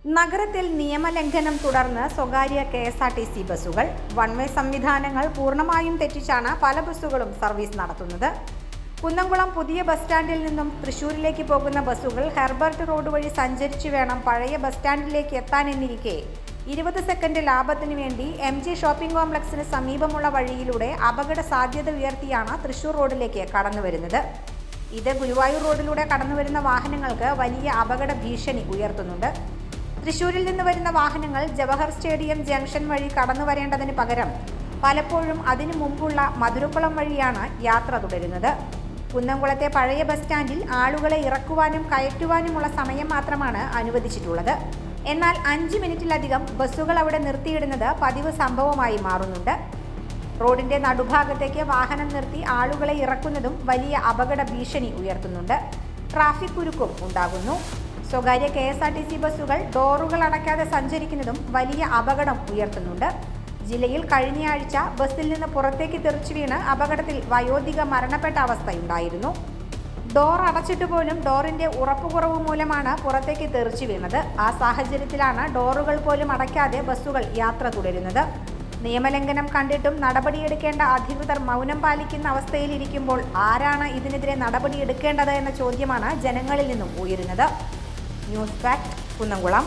നഗരത്തിൽ നിയമലംഘനം തുടർന്ന് സ്വകാര്യ KSRTC ബസ്സുകൾ. വൺവേ സംവിധാനങ്ങൾ പൂർണ്ണമായും തെറ്റിച്ചാണ് പല ബസ്സുകളും സർവീസ് നടത്തുന്നത്. കുന്നംകുളം പുതിയ ബസ് സ്റ്റാൻഡിൽ നിന്നും തൃശൂരിലേക്ക് പോകുന്ന ബസ്സുകൾ ഹെർബർട്ട് റോഡ് വഴി സഞ്ചരിച്ചു വേണം പഴയ ബസ് സ്റ്റാൻഡിലേക്ക് എത്താനെന്നിരിക്കെ 20 സെക്കൻഡ് ലാഭത്തിനു വേണ്ടി MG ഷോപ്പിംഗ് കോംപ്ലക്സിന് സമീപമുള്ള വഴിയിലൂടെ അപകട സാധ്യത ഉയർത്തിയാണ് തൃശൂർ റോഡിലേക്ക് കടന്നുവരുന്നത്. ഇത് ഗുരുവായൂർ റോഡിലൂടെ കടന്നുവരുന്ന വാഹനങ്ങൾക്ക് വലിയ അപകട ഭീഷണി ഉയർത്തുന്നുണ്ട്. തൃശൂരിൽ നിന്ന് വരുന്ന വാഹനങ്ങൾ ജവഹർ സ്റ്റേഡിയം ജംഗ്ഷൻ വഴി കടന്നു വരേണ്ടതിന് പകരം പലപ്പോഴും അതിനു മുമ്പുള്ള മധുരക്കുളം വഴിയാണ് യാത്ര തുടരുന്നത്. കുന്നംകുളത്തെ പഴയ ബസ് സ്റ്റാൻഡിൽ ആളുകളെ ഇറക്കുവാനും കയറ്റുവാനുമുള്ള സമയം മാത്രമാണ് അനുവദിച്ചിട്ടുള്ളത്. എന്നാൽ 5 മിനിറ്റിലധികം ബസ്സുകൾ അവിടെ നിർത്തിയിടുന്നത് പതിവ് സംഭവമായി മാറുന്നുണ്ട്. റോഡിന്റെ നടുഭാഗത്തേക്ക് വാഹനം നിർത്തി ആളുകളെ ഇറക്കുന്നതും വലിയ അപകട ഭീഷണി ഉയർത്തുന്നുണ്ട്. ട്രാഫിക് കുരുക്കും ഉണ്ടാകുന്നു. സ്വകാര്യ KSRTC ബസ്സുകൾ ഡോറുകൾ അടയ്ക്കാതെ സഞ്ചരിക്കുന്നതും വലിയ അപകടം ഉയർത്തുന്നുണ്ട്. ജില്ലയിൽ കഴിഞ്ഞയാഴ്ച ബസ്സിൽ നിന്ന് പുറത്തേക്ക് തെറിച്ചു വീണ് അപകടത്തിൽ വയോധിക മരണപ്പെട്ട അവസ്ഥയുണ്ടായിരുന്നു. ഡോർ അടച്ചിട്ട് പോലും ഡോറിന്റെ ഉറപ്പുകുറവ് മൂലമാണ് പുറത്തേക്ക് തെറിച്ചു വീണത്. ആ സാഹചര്യത്തിലാണ് ഡോറുകൾ പോലും അടയ്ക്കാതെ ബസ്സുകൾ യാത്ര തുടരുന്നത്. നിയമലംഘനം കണ്ടിട്ടും നടപടിയെടുക്കേണ്ട അധികൃതർ മൗനം പാലിക്കുന്ന അവസ്ഥയിലിരിക്കുമ്പോൾ ആരാണ് ഇതിനെതിരെ നടപടിയെടുക്കേണ്ടത് എന്ന ചോദ്യമാണ് ജനങ്ങളിൽ നിന്നും ഉയരുന്നത്. News fact, Kunnamkulam.